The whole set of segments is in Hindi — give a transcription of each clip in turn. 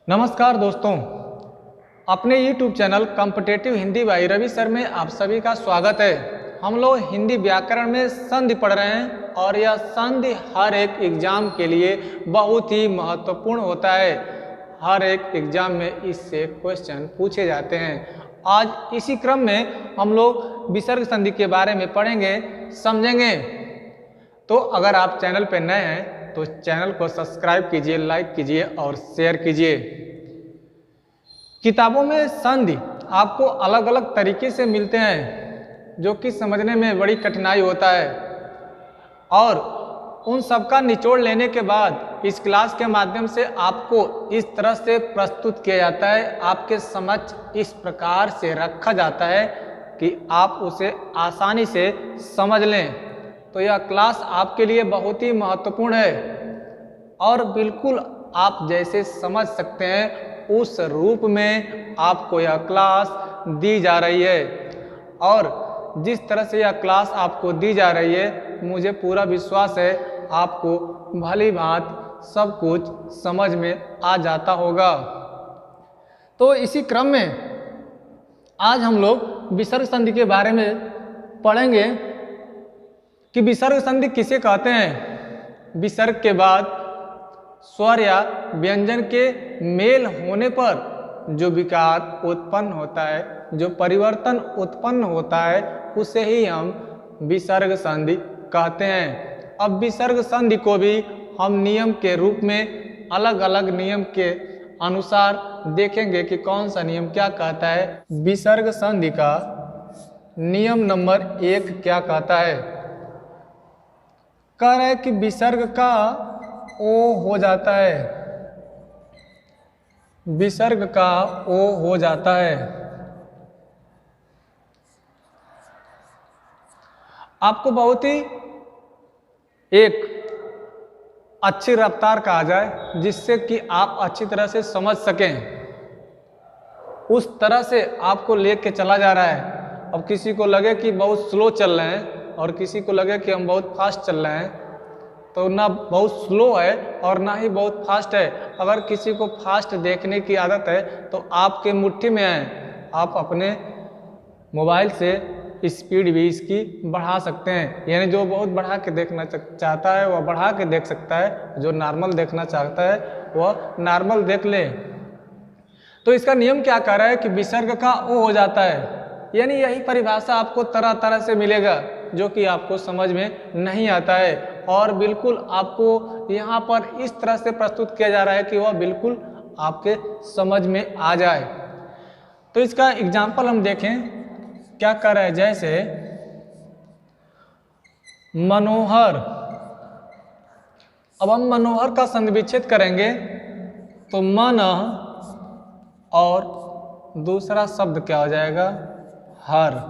नमस्कार दोस्तों, अपने YouTube channel competitive Hindi by Ravi sir में आप सभी का स्वागत है। हम लोग हिंदी व्याकरण में संधि पढ़ रहे हैं और यह संधि हर एक एग्जाम के लिए बहुत ही महत्वपूर्ण होता है। हर एक एग्जाम में इससे क्वेश्चन पूछे जाते हैं। आज इसी क्रम में हम लोग विसर्ग संधि के बारे में पढ़ेंगे, समझेंगे। तो अगर आप चैनल पर नए हैं तो चैनल को सब्सक्राइब कीजिए, लाइक कीजिए और शेयर कीजिए। किताबों में संधि आपको अलग अलग तरीके से मिलते हैं जो कि समझने में बड़ी कठिनाई होता है, और उन सब का निचोड़ लेने के बाद इस क्लास के माध्यम से आपको इस तरह से प्रस्तुत किया जाता है, आपके समक्ष इस प्रकार से रखा जाता है कि आप उसे आसानी से समझ लें। तो यह क्लास आपके लिए बहुत ही महत्वपूर्ण है और बिल्कुल आप जैसे समझ सकते हैं उस रूप में आपको यह क्लास दी जा रही है। और जिस तरह से यह क्लास आपको दी जा रही है, मुझे पूरा विश्वास है आपको भली भांति सब कुछ समझ में आ जाता होगा। तो इसी क्रम में आज हम लोग विसर्ग संधि के बारे में पढ़ेंगे कि विसर्ग संधि किसे कहते हैं। विसर्ग के बाद स्वर या व्यंजन के मेल होने पर जो विकार उत्पन्न होता है, जो परिवर्तन उत्पन्न होता है, उसे ही हम विसर्ग संधि कहते हैं। अब विसर्ग संधि को भी हम नियम के रूप में अलग अलग नियम के अनुसार देखेंगे कि कौन सा नियम क्या कहता है। विसर्ग संधि का नियम नंबर 1 क्या कहता है। कह रहे हैं कि विसर्ग का ओ हो जाता है, विसर्ग का ओ हो जाता है। आपको बहुत ही एक अच्छी रफ्तार कहा जाए जिससे कि आप अच्छी तरह से समझ सकें, उस तरह से आपको लेके चला जा रहा है। अब किसी को लगे कि बहुत स्लो चल रहे हैं और किसी को लगे कि हम बहुत फास्ट चल रहे हैं, तो ना बहुत स्लो है और ना ही बहुत फास्ट है। अगर किसी को फास्ट देखने की आदत है तो आपके मुट्ठी में है, आप अपने मोबाइल से स्पीड भी इसकी बढ़ा सकते हैं। यानी जो बहुत बढ़ा के देखना चाहता है वह बढ़ा के देख सकता है, जो नॉर्मल देखना चाहता है वह नॉर्मल देख ले। तो इसका नियम क्या कह रहा है कि विसर्ग का ओ हो जाता है। यानी यही परिभाषा आपको तरह तरह से मिलेगा जो कि आपको समझ में नहीं आता है, और बिल्कुल आपको यहाँ पर इस तरह से प्रस्तुत किया जा रहा है कि वह बिल्कुल आपके समझ में आ जाए। तो इसका एग्जाम्पल हम देखें क्या कर रहा है। जैसे मनोहर, अब हम मनोहर का संधि विच्छेद करेंगे तो मन और दूसरा शब्द क्या हो जाएगा, हर।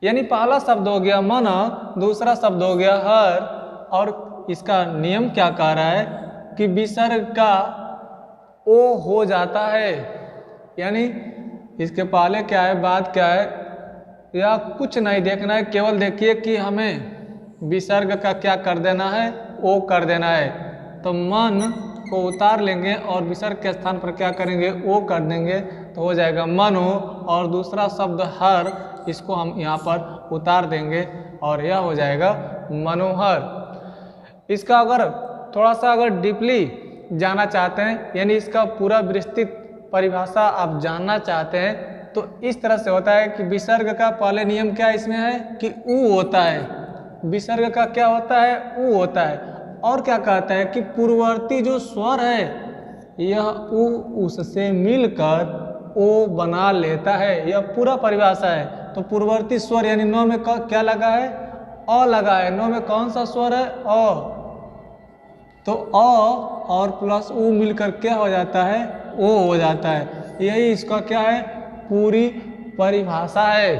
यानी पहला शब्द हो गया मन, दूसरा शब्द हो गया हर, और इसका नियम क्या कह रहा है कि विसर्ग का ओ हो जाता है। यानी इसके पहले क्या है, बाद क्या है, या कुछ नहीं देखना है, केवल देखिए कि हमें विसर्ग का क्या कर देना है, ओ कर देना है। तो मन को उतार लेंगे और विसर्ग के स्थान पर क्या करेंगे, ओ कर देंगे, तो हो जाएगा मनो, और दूसरा शब्द हर, इसको हम यहाँ पर उतार देंगे और यह हो जाएगा मनोहर। इसका अगर थोड़ा सा अगर डीपली जाना चाहते हैं, यानी इसका पूरा विस्तृत परिभाषा आप जानना चाहते हैं, तो इस तरह से होता है कि विसर्ग का पहले नियम क्या इसमें है कि ऊ होता है। विसर्ग का क्या होता है, ऊ होता है। और क्या कहता है कि पूर्ववर्ती जो स्वर है यह ऊ उससे मिलकर ओ बना लेता है। यह पूरा परिभाषा है। तो पूर्ववर्ती स्वर यानी नौ में क्या लगा है, अ लगा है। नौ में कौन सा स्वर है, अ। तो अ और प्लस ऊ मिलकर क्या हो जाता है, ओ हो जाता है। यही इसका क्या है, पूरी परिभाषा है।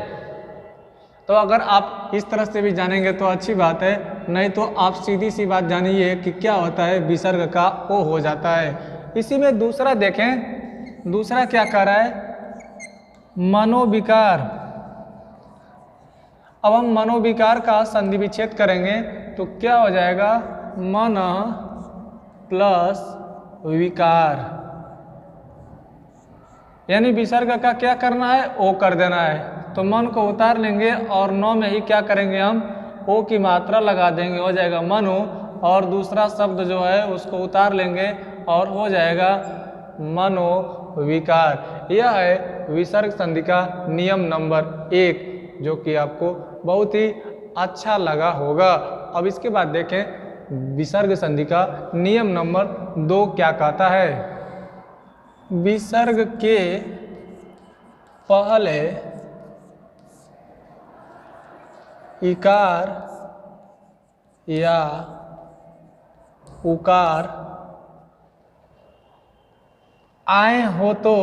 तो अगर आप इस तरह से भी जानेंगे तो अच्छी बात है, नहीं तो आप सीधी सी बात जानिए कि क्या होता है, विसर्ग का ओ हो जाता है। इसी में दूसरा देखें, दूसरा क्या कह रहा है, मनोविकार। अब हम मनोविकार का संधि विच्छेद करेंगे तो क्या हो जाएगा, मन प्लस विकार। यानी विसर्ग का क्या करना है, ओ कर देना है। तो मन को उतार लेंगे और नौ में ही क्या करेंगे, हम ओ की मात्रा लगा देंगे, हो जाएगा मनु। और दूसरा शब्द जो है उसको उतार लेंगे और हो जाएगा मनोविकार। यह है विसर्ग संधि का नियम नंबर 1, जो कि आपको बहुत ही अच्छा लगा होगा। अब इसके बाद देखें विसर्ग संधि का नियम नंबर 2 क्या कहता है। विसर्ग के पहले इकार या उकार आए हो तो,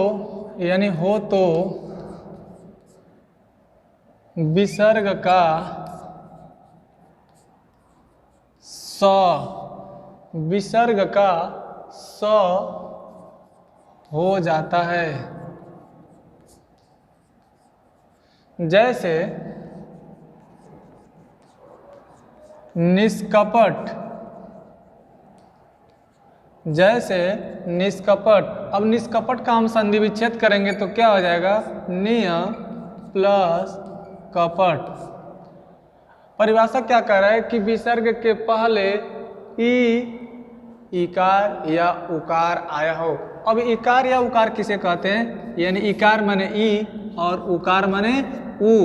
यानी हो तो विसर्ग का स, विसर्ग का स हो जाता है। जैसे निष्कपट, जैसे निष्कपट। अब निष्कपट का हम संधि विच्छेद करेंगे तो क्या हो जाएगा, निय प्लस कपट। परिभाषा क्या कह रहा है कि विसर्ग के पहले इकार या उकार आया हो। अब इकार या उकार किसे कहते हैं, यानी इकार माने ई और उकार माने उ।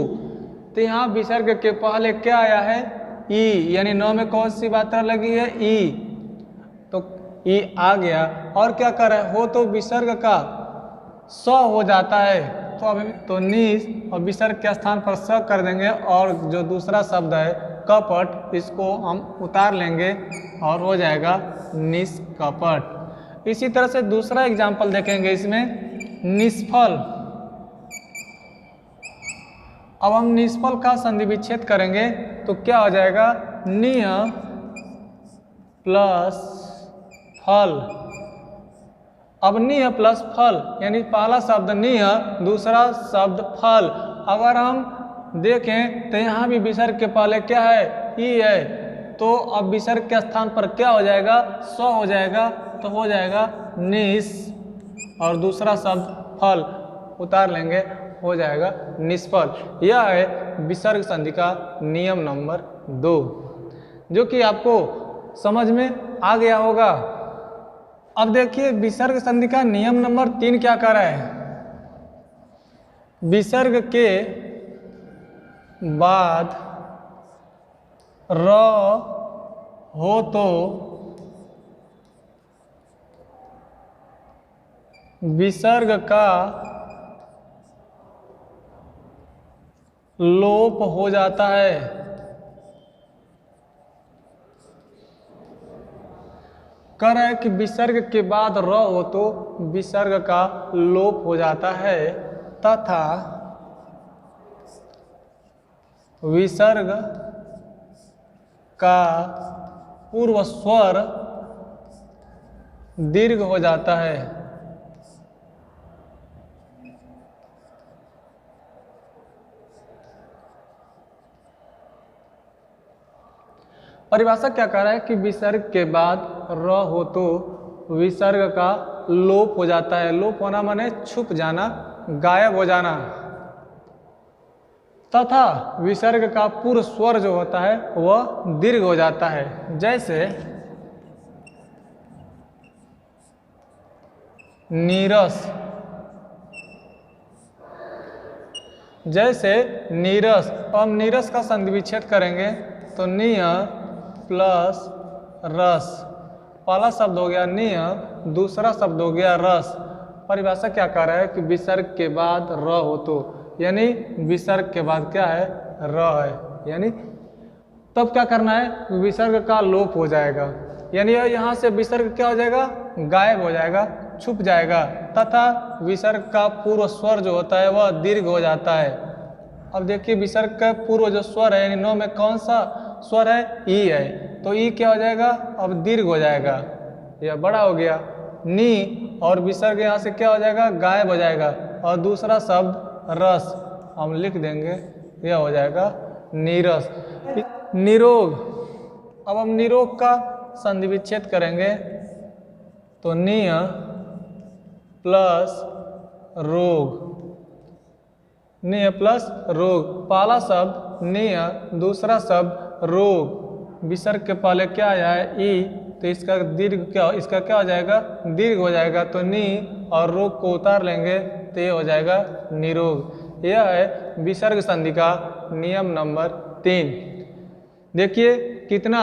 तो यहाँ विसर्ग के पहले क्या आया है, ई, यानी नौ में कौन सी मात्रा लगी है, ई। तो ई आ गया और क्या कर रहा है, हो तो विसर्ग का स हो जाता है। तो अब तो निस और विसर्ग के स्थान पर स कर देंगे और जो दूसरा शब्द है कपट, इसको हम उतार लेंगे और हो जाएगा निष्कपट। इसी तरह से दूसरा एग्जाम्पल देखेंगे इसमें, निष्फल। अब हम निष्फल का संधि विच्छेद करेंगे तो क्या हो जाएगा, निय प्लस फल। अब निय प्लस फल, यानी पहला शब्द निय, दूसरा शब्द फल। अगर हम देखें तो यहाँ भी विसर्ग के पहले क्या है, ई है। तो अब विसर्ग के स्थान पर क्या हो जाएगा, स हो जाएगा। तो हो जाएगा निस और दूसरा शब्द फल उतार लेंगे, हो जाएगा निष्फल। यह है विसर्ग संधि का नियम नंबर 2, जो कि आपको समझ में आ गया होगा। अब देखिए विसर्ग संधि का नियम नंबर 3 क्या कर रहा है। विसर्ग के बाद र हो तो विसर्ग का लोप हो जाता है। कह रहा है कि विसर्ग के बाद र हो तो विसर्ग का लोप हो जाता है तथा विसर्ग का पूर्व स्वर दीर्घ हो जाता है। परिभाषा क्या कह रहा है कि विसर्ग के बाद र हो तो विसर्ग का लोप हो जाता है। लोप होना माने छुप जाना, गायब हो जाना। तथा विसर्ग का पूर्व स्वर जो होता है वह दीर्घ हो जाता है। जैसे नीरस, जैसे नीरस। अब नीरस का संधि विच्छेद करेंगे तो निय प्लस रस। पहला शब्द हो गया निय, दूसरा शब्द हो गया रस। परिभाषा क्या कह रहा है कि विसर्ग के बाद र हो तो, यानी विसर्ग के बाद क्या है, र है, यानी तब क्या करना है, विसर्ग का लोप हो जाएगा। यानी यहाँ से विसर्ग क्या हो जाएगा, गायब हो जाएगा, छुप जाएगा। तथा विसर्ग का पूर्व स्वर जो होता है वह दीर्घ हो जाता है। अब देखिए विसर्ग का पूर्व जो स्वर है, यानी नौ में कौन सा स्वर है, ई है। तो ई क्या हो जाएगा, अब दीर्घ हो जाएगा, यह बड़ा हो गया नी। और विसर्ग यहाँ से क्या हो जाएगा, गायब हो जाएगा। और दूसरा शब्द रस हम लिख देंगे, यह हो जाएगा नीरस। निरोग। अब हम निरोग का संधि विच्छेद करेंगे तो निय प्लस रोग, निय प्लस रोग, पहला शब्द निय, दूसरा शब्द रोग, विसर्ग के पहले क्या आया है ई, तो इसका दीर्घ क्या, इसका क्या हो जाएगा, दीर्घ हो जाएगा, तो नी और रोग को उतार लेंगे तो ये हो जाएगा निरोग। यह है विसर्ग संधि का नियम नंबर 3। देखिए कितना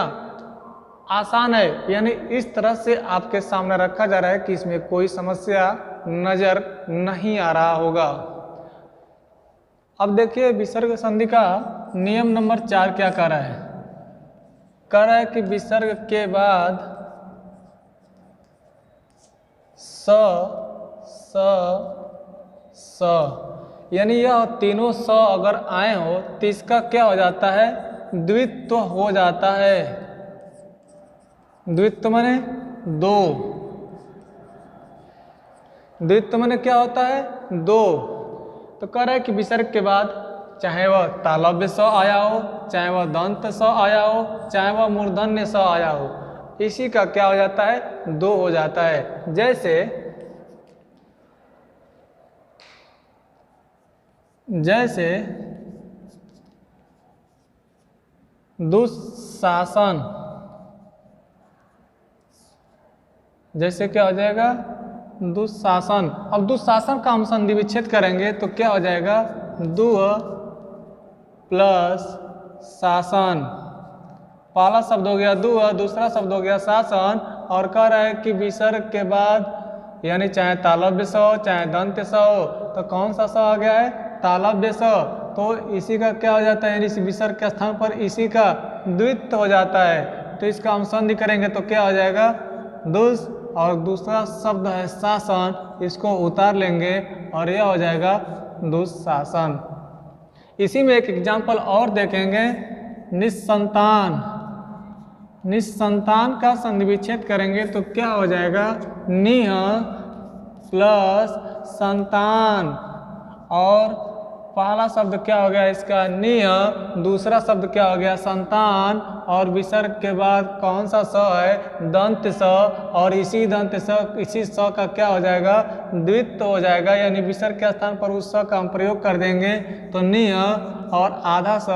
आसान है, यानी इस तरह से आपके सामने रखा जा रहा है कि इसमें कोई समस्या नजर नहीं आ रहा होगा। अब देखिए विसर्ग संधि का नियम नंबर 4 क्या कह रहा है, कह रहा है कि विसर्ग के बाद स स, यानी यह तीनों स अगर आए हो तो इसका क्या हो जाता है, द्वित्व हो जाता है। द्वित्व माने दो, द्वित्व माने क्या होता है, दो। तो कह रहा है कि विसर्ग के बाद चाहे वह तालव्य स आया हो, चाहे वह दंत स आया हो, चाहे वह मूर्धन्य स आया हो, इसी का क्या हो जाता है, दो हो जाता है। जैसे दुःशासन, जैसे क्या हो जाएगा, दुःशासन। अब दुःशासन का हम संधि विच्छेद करेंगे तो क्या हो जाएगा, दुह प्लस शासन, पहला शब्द हो गया दुह, दूसरा शब्द हो गया शासन, और कह रहा है कि विसर्ग के बाद यानी चाहे तालव्य स हो चाहे दंत्य स हो, तो कौन सा स आ गया है, तालव्य स, तो इसी का क्या हो जाता है, इस विसर्ग के स्थान पर इसी का द्वित्व हो जाता है। तो इसका हम संधि करेंगे तो क्या हो जाएगा, दुस, और दूसरा शब्द है शासन, इसको उतार लेंगे और यह हो जाएगा दुःशासन। इसी में एक एग्जाम्पल और देखेंगे, निस्संतान। निस्संतान का संधि विच्छेद करेंगे तो क्या हो जाएगा, निह प्लस संतान, और पहला शब्द क्या हो गया इसका, निह, दूसरा शब्द क्या हो गया, संतान, और विसर्ग के बाद कौन सा स है, दंत स, और इसी दंत स, इसी स का क्या हो जाएगा, द्वित्व हो जाएगा, यानी विसर्ग के स्थान पर उस स का हम प्रयोग कर देंगे तो निह और आधा स,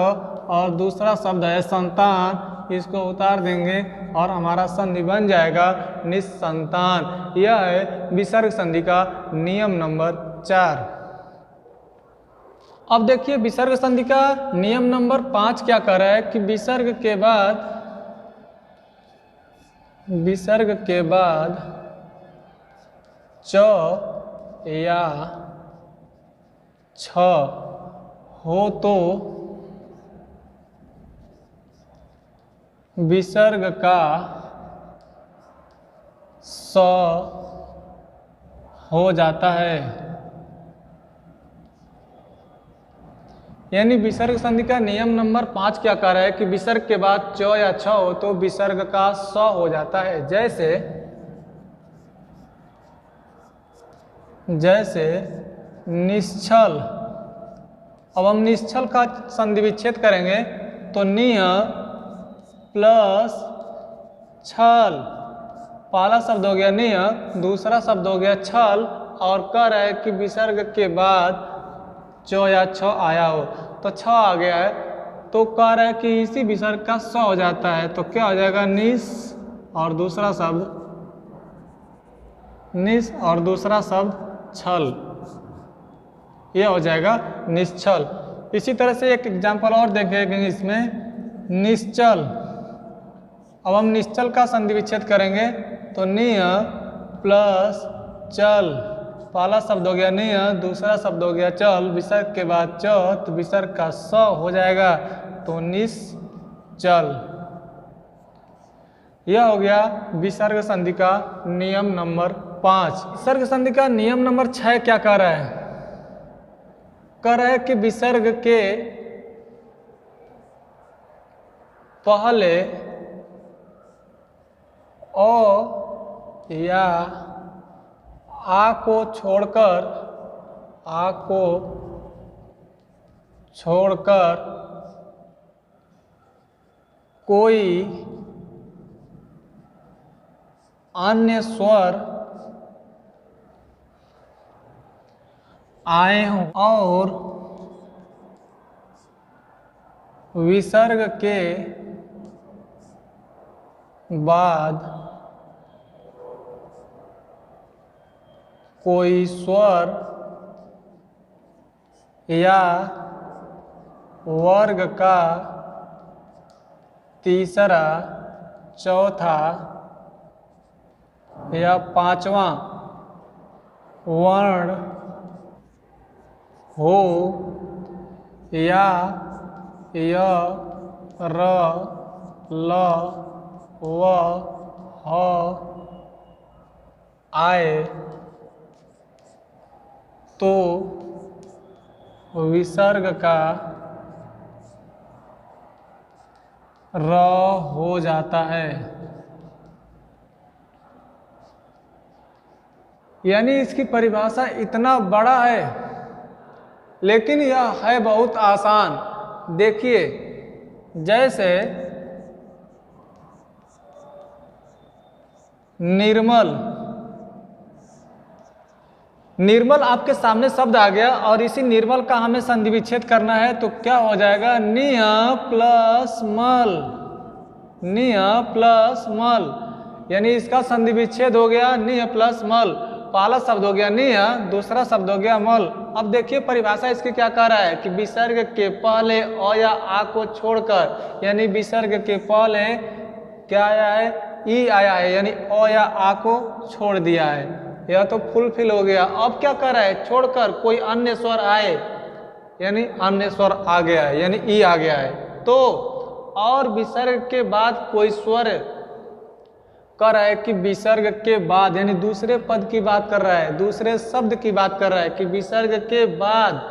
और दूसरा शब्द है संतान, इसको उतार देंगे और हमारा संधि बन जाएगा निस्संतान। यह है विसर्ग संधि का नियम नंबर 4। अब देखिए विसर्ग संधि का नियम नंबर 5 क्या कह रहा है कि विसर्ग के बाद च या छ हो तो विसर्ग का स हो जाता है। यानी विसर्ग संधि का नियम नंबर 5 क्या कह रहा है कि विसर्ग के बाद च या छ हो तो विसर्ग का स हो जाता है। जैसे निश्चल। अब हम निश्चल का संधि विच्छेद करेंगे तो निह प्लस छल, पहला शब्द हो गया निह, दूसरा शब्द हो गया छल, और कह रहा है कि विसर्ग के बाद च या छ आया हो तो छ आ गया है, तो कह रहा है कि इसी विसर्ग का स हो जाता है, तो क्या हो जाएगा, निस और दूसरा शब्द छल, यह हो जाएगा निश्चल। इसी तरह से एक एग्जाम्पल और देखेंगे इसमें, निश्चल। अब हम निश्चल का संधि विच्छेद करेंगे तो निह प्लस चल, पहला शब्द हो गया निह, दूसरा शब्द हो गया चल, विसर्ग के बाद च, तो विसर्ग का स हो जाएगा तो निश्चल। यह हो गया विसर्ग संधि का नियम नंबर 5। विसर्ग संधि का नियम नंबर 6 क्या कह रहा है, कह रहा है कि विसर्ग के पहले अ या आ को छोड़कर कोई अन्य स्वर आए हों और विसर्ग के बाद कोई स्वर या वर्ग का तीसरा, चौथा या पांचवा वर्ण हो या य, र, ल, व, ह आए तो विसर्ग का र हो जाता है। यानी इसकी परिभाषा इतना बड़ा है, लेकिन यह है बहुत आसान। देखिए, जैसे निर्मल, निर्मल आपके सामने शब्द आ गया और इसी निर्मल का हमें संधि विच्छेद करना है, तो क्या हो जाएगा? निय प्लस मल, निय प्लस मल, यानी इसका संधि विच्छेद हो गया निय प्लस मल। पहला शब्द हो गया निय, दूसरा शब्द हो गया मल। अब देखिए परिभाषा इसकी क्या कह रहा है कि विसर्ग के पहले अ या आ को छोड़कर, यानी विसर्ग के पहले क्या आया है? ई आया है, यानी अ या आ को छोड़ दिया है। यह तो फुलफिल हो गया। अब क्या कर रहा है? छोड़कर कोई अन्य स्वर आए, यानी अन्य स्वर आ गया है, यानी ई आ गया है। तो और विसर्ग के बाद कोई स्वर कर रहा है कि विसर्ग के बाद, यानी दूसरे पद की बात कर रहा है, दूसरे शब्द की बात कर रहा है कि विसर्ग के बाद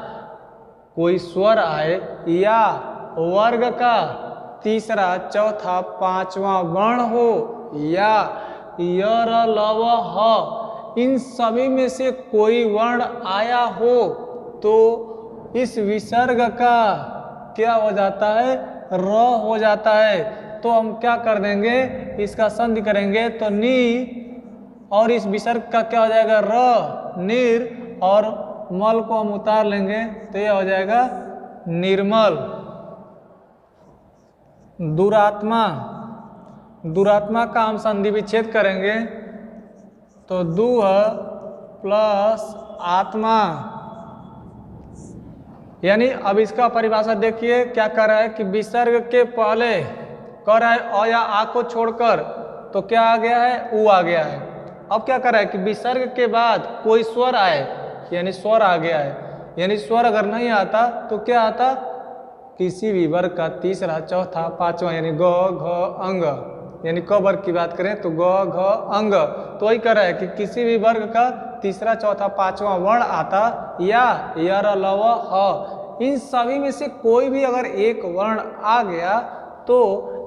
कोई स्वर आए या वर्ग का तीसरा, चौथा, पांचवा वर्ण हो या य, र, ल, व, ह, इन सभी में से कोई वर्ण आया हो तो इस विसर्ग का क्या हो जाता है? र हो जाता है। तो हम क्या कर देंगे? इसका संधि करेंगे तो नी, और इस विसर्ग का क्या हो जाएगा? र, निर, और मल को हम उतार लेंगे तो यह हो जाएगा निर्मल। दुरात्मा, दुरात्मा का हम संधि विच्छेद करेंगे तो दुह प्लस आत्मा, यानी अब इसका परिभाषा देखिए क्या कर रहा है कि विसर्ग के पहले कर रहा है अ या आ को छोड़कर, तो क्या आ गया है? उ आ गया है। अब क्या कर रहा है कि विसर्ग के बाद कोई स्वर आए, यानी स्वर आ गया है, यानी स्वर अगर नहीं आता तो क्या आता? किसी भी वर्ग का तीसरा, चौथा, पांचवा, यानी ग, घ, अंग, यानी क वर्ग की बात करें तो ग, घ, अंग। तो वही कर रहा है कि किसी भी वर्ग का तीसरा, चौथा, पांचवा वर्ण आता या य, र, ल, व, ह, इन सभी में से कोई भी अगर एक वर्ण आ गया तो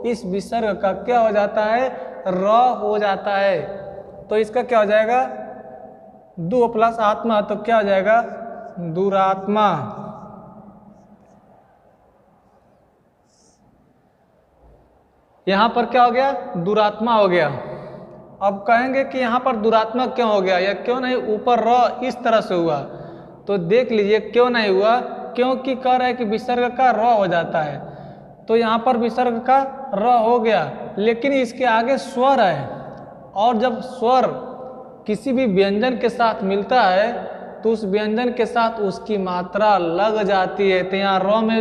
इस विसर्ग का क्या हो जाता है? र हो जाता है। तो इसका क्या हो जाएगा? दु प्लस आत्मा, तो क्या हो जाएगा? दुरात्मा। यहां पर क्या हो गया? दुरात्मा हो गया। अब कहेंगे कि यहां पर दुरात्मा क्यों हो गया, या क्यों नहीं ऊपर र इस तरह से हुआ? तो देख लीजिए क्यों नहीं हुआ, क्योंकि कह रहा है कि विसर्ग का र हो जाता है। तो यहाँ पर विसर्ग का र हो गया, लेकिन इसके आगे स्वर है, और जब स्वर किसी भी व्यंजन के साथ मिलता है तो उस व्यंजन के साथ उसकी मात्रा लग जाती है। तो यहाँ र में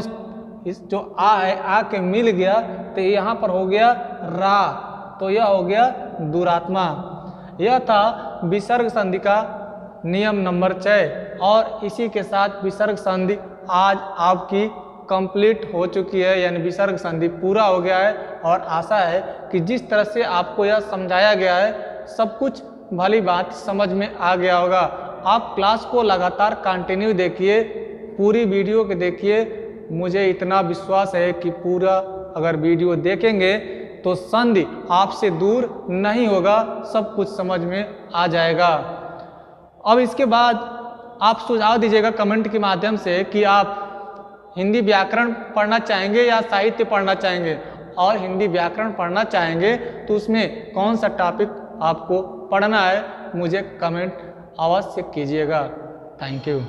इस जो आ है, आ के मिल गया तो यहाँ पर हो गया रा, तो यह हो गया दुरात्मा। यह था विसर्ग संधि का नियम नंबर 6, और इसी के साथ विसर्ग संधि आज आपकी कंप्लीट हो चुकी है, यानी विसर्ग संधि पूरा हो गया है। और आशा है कि जिस तरह से आपको यह समझाया गया है सब कुछ भली बात समझ में आ गया होगा। आप क्लास को लगातार कंटिन्यू देखिए, पूरी वीडियो के देखिए। मुझे इतना विश्वास है कि पूरा अगर वीडियो देखेंगे तो संधि आपसे दूर नहीं होगा, सब कुछ समझ में आ जाएगा। अब इसके बाद आप सुझाव दीजिएगा कमेंट के माध्यम से कि आप हिंदी व्याकरण पढ़ना चाहेंगे या साहित्य पढ़ना चाहेंगे, और हिंदी व्याकरण पढ़ना चाहेंगे तो उसमें कौन सा टॉपिक आपको पढ़ना है, मुझे कमेंट अवश्य कीजिएगा। Thank you.